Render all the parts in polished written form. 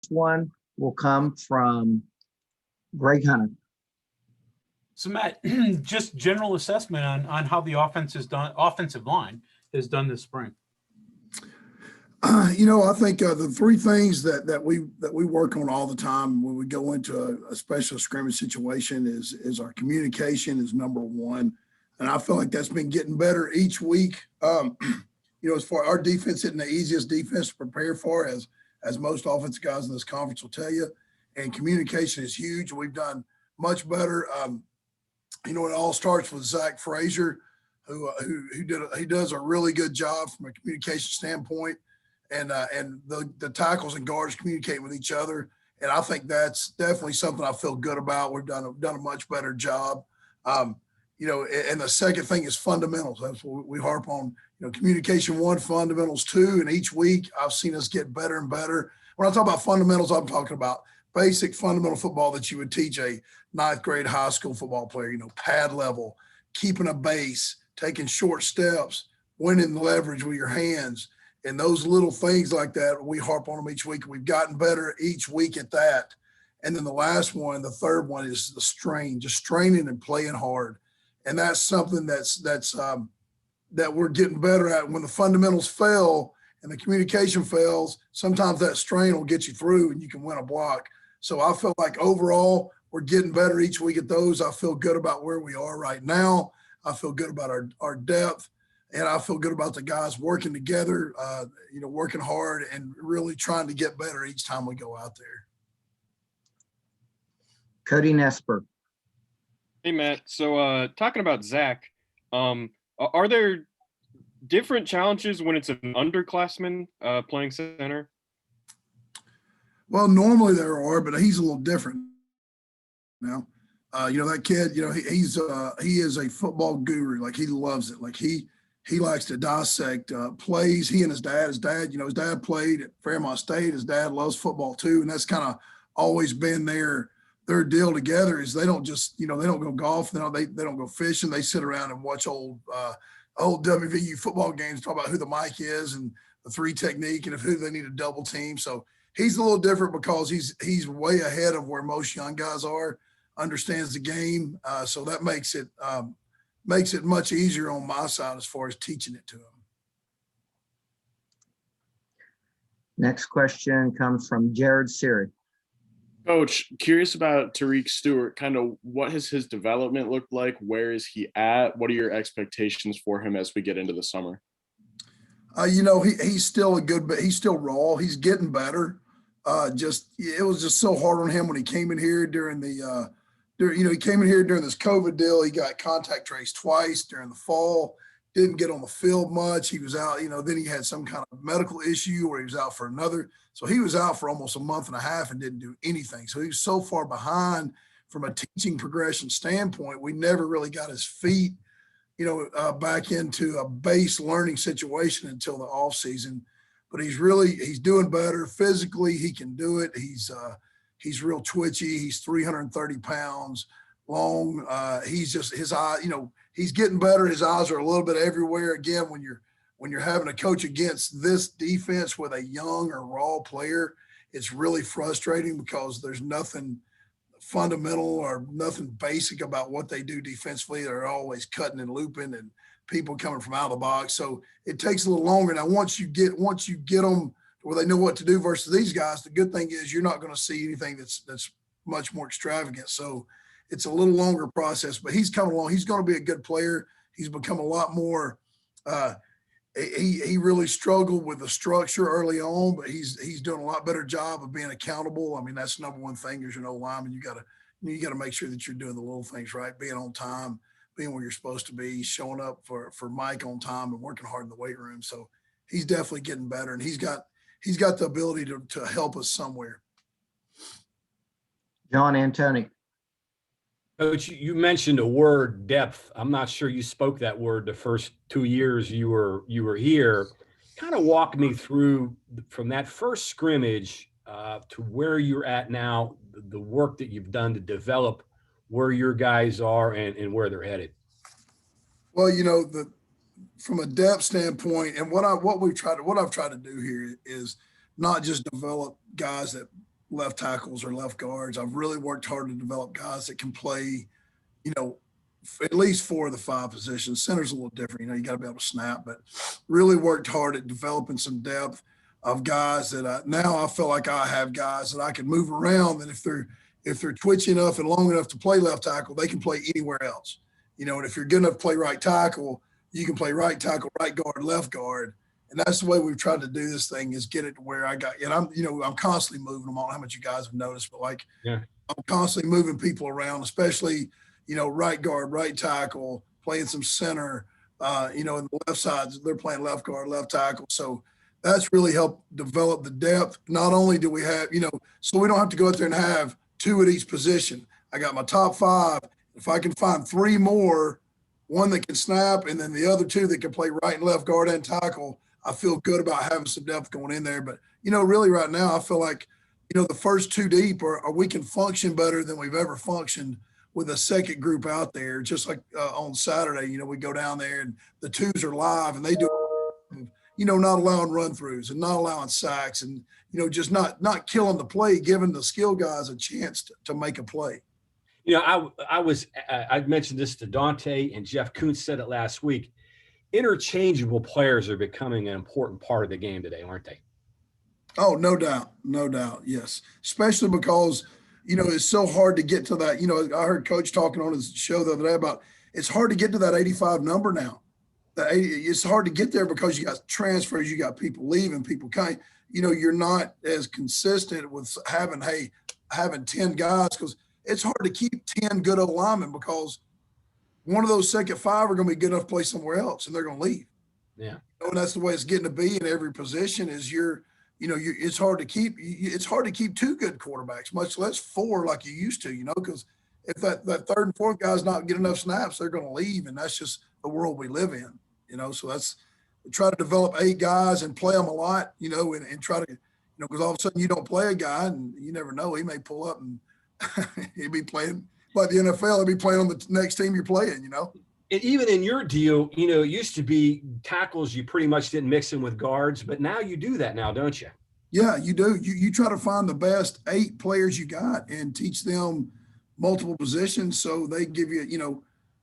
one will come from Greg Hunter. So Matt, just general assessment on how the offensive line has done this spring. I think the three things that we work on all the time when we go into a special scrimmage situation is our communication is number one, and I feel like that's been getting better each week. As far our defense isn't the easiest defense to prepare for, as most offensive guys in this conference will tell you, and communication is huge. We've done much better. It all starts with Zach Frazier, who does a really good job from a communication standpoint. And the tackles and guards communicate with each other, and I think that's definitely something I feel good about. We've done a much better job, and the second thing is fundamentals. That's what we harp on. Communication one, fundamentals two, and each week I've seen us get better and better. When I talk about fundamentals, I'm talking about basic fundamental football that you would teach a ninth grade high school football player. Pad level, keeping a base, taking short steps, winning the leverage with your hands. And those little things like that, we harp on them each week. We've gotten better each week at that. And then the third one is the strain, just straining and playing hard. And that's something that we're getting better at. When the fundamentals fail and the communication fails, sometimes that strain will get you through and you can win a block. So I feel like overall we're getting better each week at those. I feel good about where we are right now. I feel good about our depth. And I feel good about the guys working together, working hard and really trying to get better each time we go out there. Cody Nestor. Hey, Matt. So talking about Zach, are there different challenges when it's an underclassman playing center? Well, normally there are, but he's a little different now. That kid, he is a football guru. Like, he loves it. Like, he likes to dissect plays. He and his dad, his dad played at Fairmont State. His dad loves football too. And that's kind of always been their deal together is they don't just, they don't go golf. They don't go fishing. They sit around and watch old WVU football games, talk about who the mic is and the three technique and who they need to double team. So he's a little different because he's way ahead of where most young guys are, understands the game. So that makes it much easier on my side as far as teaching it to them. Next question comes from Jared Siri. Coach, curious about Tariq Stewart. Kind of what has his development looked like? Where is he at? What are your expectations for him as we get into the summer? He's still he's still raw. He's getting better. It was just so hard on him when he came in here during he came in here during this COVID deal. He got contact traced twice during the fall, didn't get on the field much. He was out, then he had some kind of medical issue where he was out for another. So he was out for almost a month and a half and didn't do anything. So he was so far behind from a teaching progression standpoint. We never really got his feet, back into a base learning situation until the off season. But he's doing better physically. He can do it. He's real twitchy. He's 330 pounds long. He's just his eye, he's getting better. His eyes are a little bit everywhere. Again, when you're having to coach against this defense with a young or raw player, it's really frustrating because there's nothing fundamental or nothing basic about what they do defensively. They're always cutting and looping and people coming from out of the box. So it takes a little longer. Now, once you get them where they know what to do versus these guys, the good thing is you're not going to see anything that's much more extravagant. So it's a little longer process, but he's coming along. He's going to be a good player. He's become a lot more he really struggled with the structure early on, but he's doing a lot better job of being accountable. I mean, that's the number one thing is, lineman. You got to make sure that you're doing the little things right, being on time, being where you're supposed to be, showing up for Mike on time and working hard in the weight room. So he's definitely getting better, and he's got the ability to help us somewhere. John Antoni. Coach, you mentioned a word, depth. I'm not sure you spoke that word the first 2 years you were here. Kind of walk me through from that first scrimmage to where you're at now, the work that you've done to develop where your guys are and where they're headed. Well, from a depth standpoint, and what I've tried to do here is not just develop guys that left tackles or left guards. I've really worked hard to develop guys that can play, you know, at least 4 of the 5 positions. Center's a little different. You know, you got to be able to snap, but really worked hard at developing some depth of guys that now I feel like I have guys that I can move around, that if they're twitchy enough and long enough to play left tackle, they can play anywhere else. You know, and if you're good enough to play right tackle, you can play right tackle, right guard, left guard. And that's the way we've tried to do this thing, is get it to where I got, and I'm constantly moving them. I don't know how much you guys have noticed, but like, Yeah. I'm constantly moving people around, especially, right guard, right tackle, playing some center, in the left sides, they're playing left guard, left tackle. So that's really helped develop the depth. Not only do we have, so we don't have to go out there and have 2 at each position. I got my top 5. If I can find 3 more, one that can snap, and then the other 2 that can play right and left guard and tackle, I feel good about having some depth going in there. But, really right now, I feel like, the first 2 deep are we can function better than we've ever functioned with a second group out there. Just like on Saturday, we go down there and the 2s are live, and they do, not allowing run throughs and not allowing sacks, and, just not killing the play, giving the skill guys a chance to make a play. I mentioned this to Dante, and Jeff Kuntz said it last week. Interchangeable players are becoming an important part of the game today, aren't they? Oh, no doubt. No doubt. Yes. Especially because, it's so hard to get to that. I heard Coach talking on his show the other day about it's hard to get to that 85 number now. It's hard to get there because you got transfers, you got people leaving, people kind. You're not as consistent with having 10 guys, because it's hard to keep 10 good old linemen, because one of those second 5 are going to be good enough to play somewhere else, and they're going to leave. Yeah. And that's the way it's getting to be in every position. Is it's hard to keep. It's hard to keep 2 good quarterbacks, much less 4 like you used to. Because if that 3rd and 4th guy's not getting enough snaps, they're going to leave, and that's just the world we live in. So we try to develop 8 guys and play them a lot. And try to, because all of a sudden you don't play a guy, and you never know, he may pull up and he'd be playing like the NFL. He'd be playing on the next team you're playing. And even in your deal, it used to be tackles, you pretty much didn't mix in with guards, but now you do that now, don't you? Yeah, you do. You try to find the best 8 players you got and teach them multiple positions, so they give you,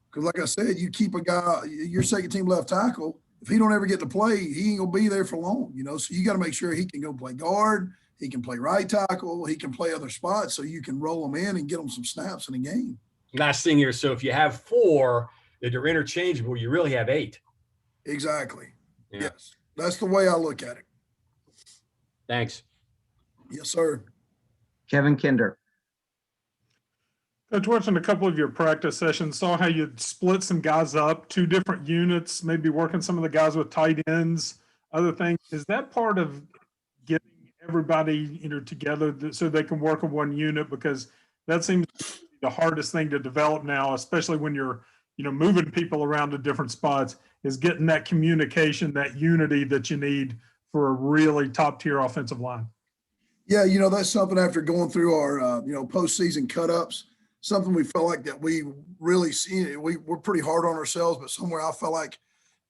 because like I said, you keep a guy, your second team left tackle, if he don't ever get to play, he ain't gonna be there for long, so you got to make sure he can go play guard, he can play right tackle, he can play other spots, so you can roll him in and get him some snaps in a game. Last thing here, so if you have 4 that are interchangeable, you really have 8. Exactly. Yeah. Yes. That's the way I look at it. Thanks. Yes, sir. Kevin Kinder. Coach, watching a couple of your practice sessions, saw how you'd split some guys up, 2 different units, maybe working some of the guys with tight ends, other things. Is that part of getting everybody, together so they can work in one unit? Because that seems to be the hardest thing to develop now, especially when you're, moving people around to different spots, is getting that communication, that unity that you need for a really top tier offensive line. Yeah, that's something after going through our, postseason cut-ups, something we felt like that we really see. We're pretty hard on ourselves, but somewhere I felt like,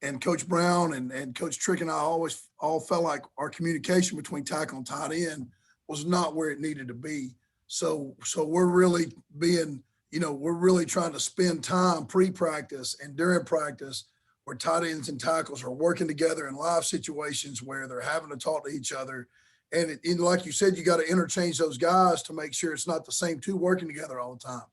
and Coach Brown and Coach Trick and I always all felt like our communication between tackle and tight end was not where it needed to be. So we're really being, we're really trying to spend time pre-practice and during practice where tight ends and tackles are working together in live situations where they're having to talk to each other. And like you said, you got to interchange those guys to make sure it's not the same 2 working together all the time,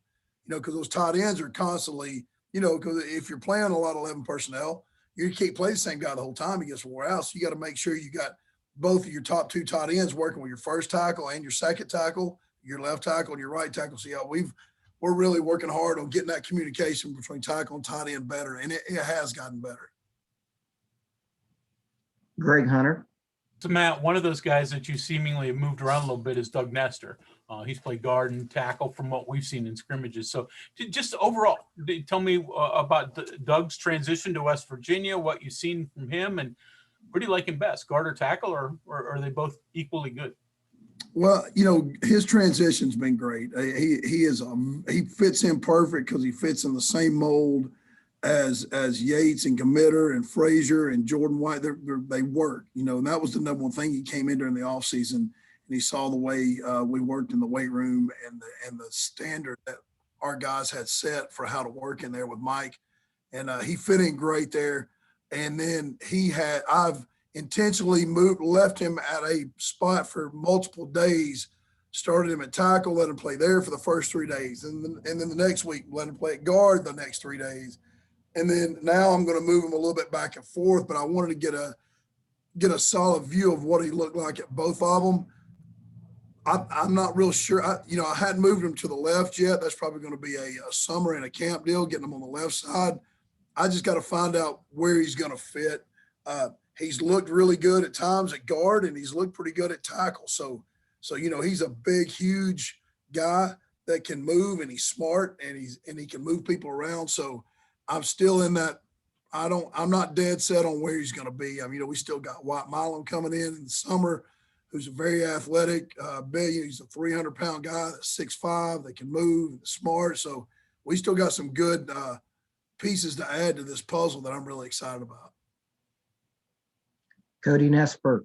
because those tight ends are constantly, because if you're playing a lot of 11 personnel, you can't play the same guy the whole time. He gets wore out. So you got to make sure you got both of your top 2 tight ends working with your first tackle and your second tackle, your left tackle and your right tackle. So yeah, we're really working hard on getting that communication between tackle and tight end better, and it has gotten better. Greg Hunter. So Matt, one of those guys that you seemingly have moved around a little bit is Doug Nestor. He's played guard and tackle from what we've seen in scrimmages. So just overall, tell me about Doug's transition to West Virginia, what you've seen from him, and what do you like him best, guard or tackle, or are they both equally good? Well, his transition's been great. He fits in perfect because he fits in the same mold as Yates and Committer and Frazier and Jordan White. They work, and that was the number one thing. He came in during the offseason, and he saw the way we worked in the weight room and the standard that our guys had set for how to work in there with Mike. And he fit in great there. And then I've intentionally left him at a spot for multiple days, started him at tackle, let him play there for the first 3 days. And then the next week, let him play at guard the next 3 days. And then now I'm going to move him a little bit back and forth, but I wanted to get a solid view of what he looked like at both of them. I'm not real sure. I hadn't moved him to the left yet. That's probably going to be a summer and a camp deal, getting him on the left side. I just got to find out where he's going to fit. He's looked really good at times at guard, and he's looked pretty good at tackle. So he's a big, huge guy that can move, and he's smart, and he can move people around. So I'm still in that. I'm not dead set on where he's going to be. I mean, we still got White Milam coming in the summer, who's a very athletic, he's a 300-pound guy that's 6'5", that can move, smart. So we still got some good pieces to add to this puzzle that I'm really excited about. Cody Nesper.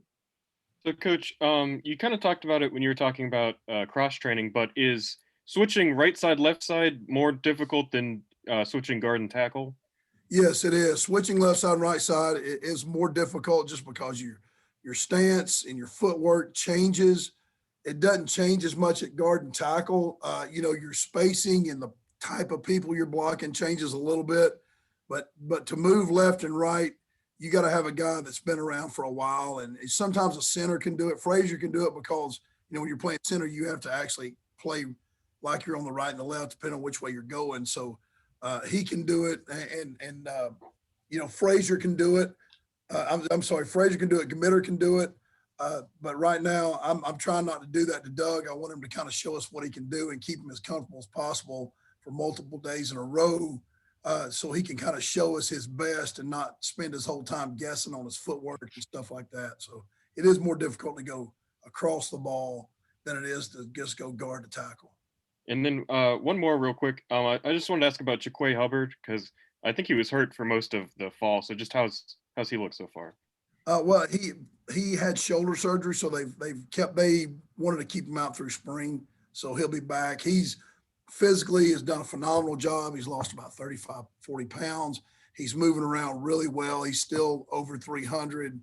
So, Coach, you kind of talked about it when you were talking about cross training, but is switching right side, left side more difficult than switching guard and tackle? Yes, it is. Switching left side and right side is more difficult just because your stance and your footwork changes. It doesn't change as much at guard and tackle. Your spacing and the type of people you're blocking changes a little bit, but to move left and right, you got to have a guy that's been around for a while. And sometimes a center can do it. Frazier can do it because, when you're playing center, you have to actually play like you're on the right and the left, depending on which way you're going. So he can do it. And Frazier can do it. I'm sorry, Frazier can do it. Gamitter can do it. But right now I'm trying not to do that to Doug. I want him to kind of show us what he can do and keep him as comfortable as possible for multiple days in a row. So he can kind of show us his best and not spend his whole time guessing on his footwork and stuff like that. So it is more difficult to go across the ball than it is to just go guard to tackle. And then one more real quick. I just wanted to ask about Jakoy Hubbard, because I think he was hurt for most of the fall. So just how's he look so far? Well, he had shoulder surgery, so they wanted to keep him out through spring. So he'll be back. He's physically has done a phenomenal job. He's lost about 35, 40 pounds. He's moving around really well. He's still over 300.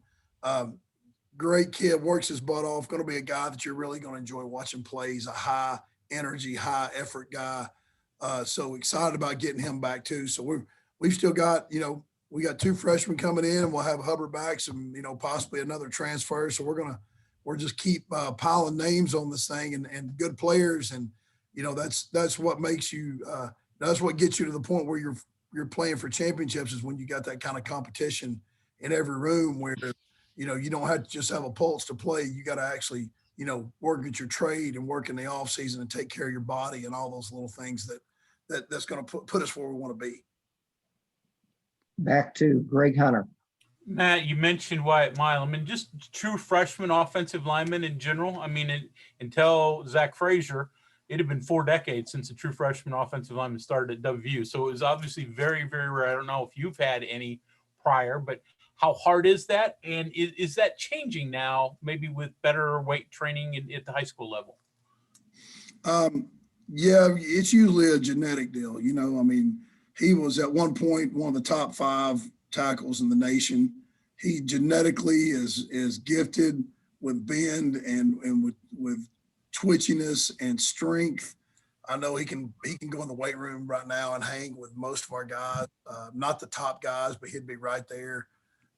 Great kid, works his butt off. Going to be a guy that you're really going to enjoy watching play. He's a high energy, high effort guy. So excited about getting him back too. So we've still got, we got 2 freshmen coming in, and we'll have Hubbard back, some, possibly another transfer. So we're just keep piling names on this thing and good players. And, that's what makes you, that's what gets you to the point where you're playing for championships, is when you got that kind of competition in every room where, you don't have to just have a pulse to play. You got to actually, work at your trade and work in the off season and take care of your body and all those little things that's going to put us where we want to be. Back to Greg Hunter. Matt, you mentioned Wyatt Milam, and just true freshman offensive linemen in general. I mean, until Zach Frazier, it had been 4 decades since a true freshman offensive lineman started at WVU. So it was obviously very, very rare. I don't know if you've had any prior, but how hard is that? And is that changing now, maybe with better weight training at the high school level? Yeah, it's usually a genetic deal. He was at one point one of the top 5 tackles in the nation. He genetically is gifted with bend and with twitchiness and strength. I know he can go in the weight room right now and hang with most of our guys, not the top guys, but he'd be right there.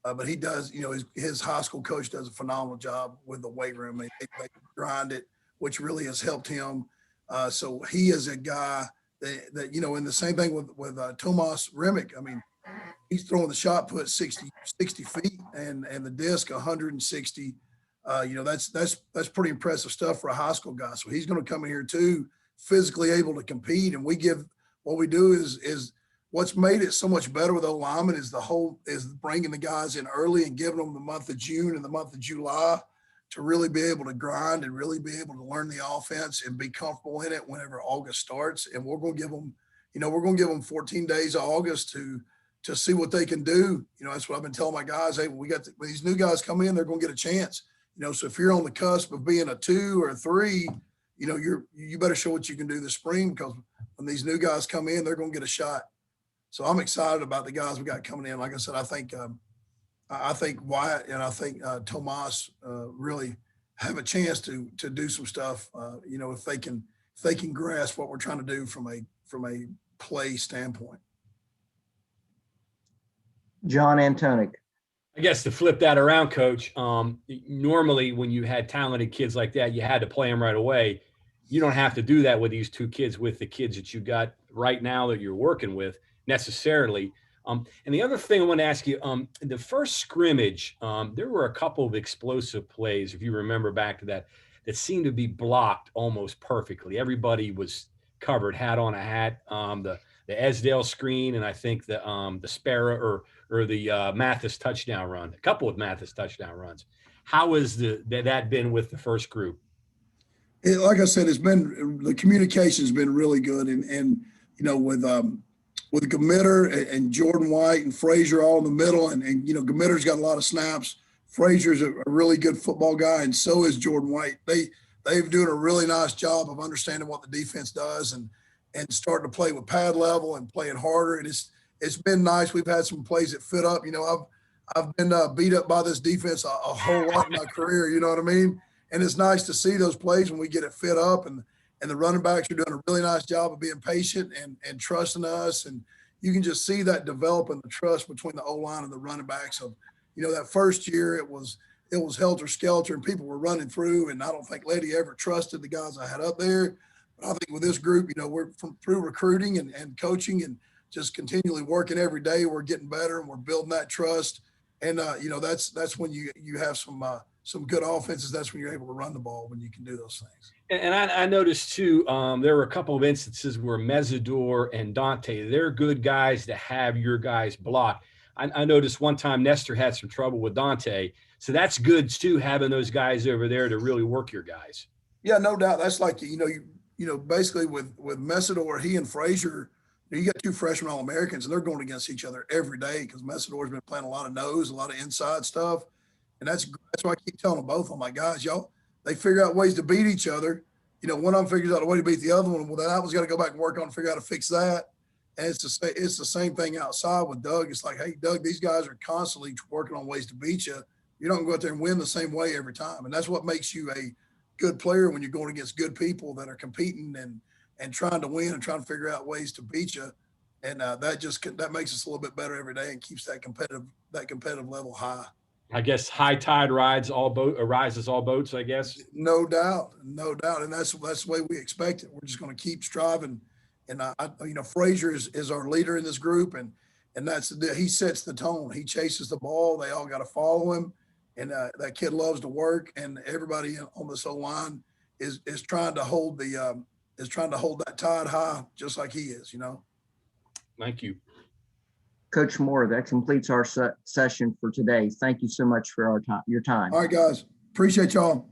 But he does, his high school coach does a phenomenal job with the weight room. They grind it, which really has helped him. So he is a guy that and the same thing with Tomas Remick. I mean, he's throwing the shot put 60 feet and the disc 160. That's pretty impressive stuff for a high school guy. So he's going to come in here too, physically able to compete. And what we do is what's made it so much better with O-linemen is bringing the guys in early and giving them the month of June and the month of July to really be able to grind and really be able to learn the offense and be comfortable in it whenever August starts. And we're going to give them, 14 days of August to see what they can do. That's what I've been telling my guys. Hey, when these new guys come in, they're going to get a chance. So if you're on the cusp of being a 2 or a 3, you better show what you can do this spring, because when these new guys come in, they're going to get a shot. So I'm excited about the guys we got coming in. Like I said, I think Wyatt and I think Tomas really have a chance to do some stuff. If they can grasp what we're trying to do from a play standpoint. John Antonic. I guess to flip that around, Coach, normally when you had talented kids like that, you had to play them right away. You don't have to do that with these 2 kids, with the kids that you got right now that you're working with necessarily. And the other thing I want to ask you, the first scrimmage, there were a couple of explosive plays, if you remember back to that seemed to be blocked almost perfectly. Everybody was covered, hat on a hat. The Esdale screen, and I think the Sparrow or the Mathis touchdown run, a couple of Mathis touchdown runs. How has that been with the first group? Like I said, the communication's been really good, and with Gamitter and Jordan White and Frazier all in the middle, and Gamitter's got a lot of snaps. Frazier's a really good football guy, and so is Jordan White. They've doing a really nice job of understanding what the defense does and starting to play with pad level and playing harder. And it's been nice. We've had some plays that fit up. I've been beat up by this defense a whole lot in my career. You know what I mean? And it's nice to see those plays when we get it fit up, and the running backs are doing a really nice job of being patient and trusting us. And you can just see that developing the trust between the O-line and the running backs. Of, that first year it was helter skelter and people were running through, and I don't think Letty ever trusted the guys I had up there. But I think with this group, we're through recruiting and coaching and just continually working every day. We're getting better and we're building that trust. And that's when you have some good offenses. That's when you're able to run the ball, when you can do those things. And I noticed too, there were a couple of instances where Mesidor and Dante, they're good guys to have your guys block. I noticed one time Nestor had some trouble with Dante. So that's good too, having those guys over there to really work your guys. Yeah, no doubt. That's like, basically with Mesidor, he and Frazier, you got 2 freshman All-Americans, and they're going against each other every day, because Mesidor's been playing a lot of nose, a lot of inside stuff. And that's why I keep telling them both, I'm like, guys, y'all, they figure out ways to beat each other. One of them figures out a way to beat the other one. Well, then that one's got to go back and work on and figure out how to fix that. And it's the same thing outside with Doug. It's like, hey, Doug, these guys are constantly working on ways to beat you. You don't go out there and win the same way every time. And that's what makes you a good player, when you're going against good people that are competing and trying to win and trying to figure out ways to beat you. And that makes us a little bit better every day and keeps that competitive level high. I guess high tide rises all boats, I guess. No doubt. And that's the way we expect it. We're just going to keep striving. And Frazier is our leader in this group, and he sets the tone. He chases the ball. They all got to follow him. And that kid loves to work, and everybody on this O-line is trying to hold that tide high, just like he is, Thank you. Coach Moore, that completes our session for today. Thank you so much for your time. All right, guys. Appreciate y'all.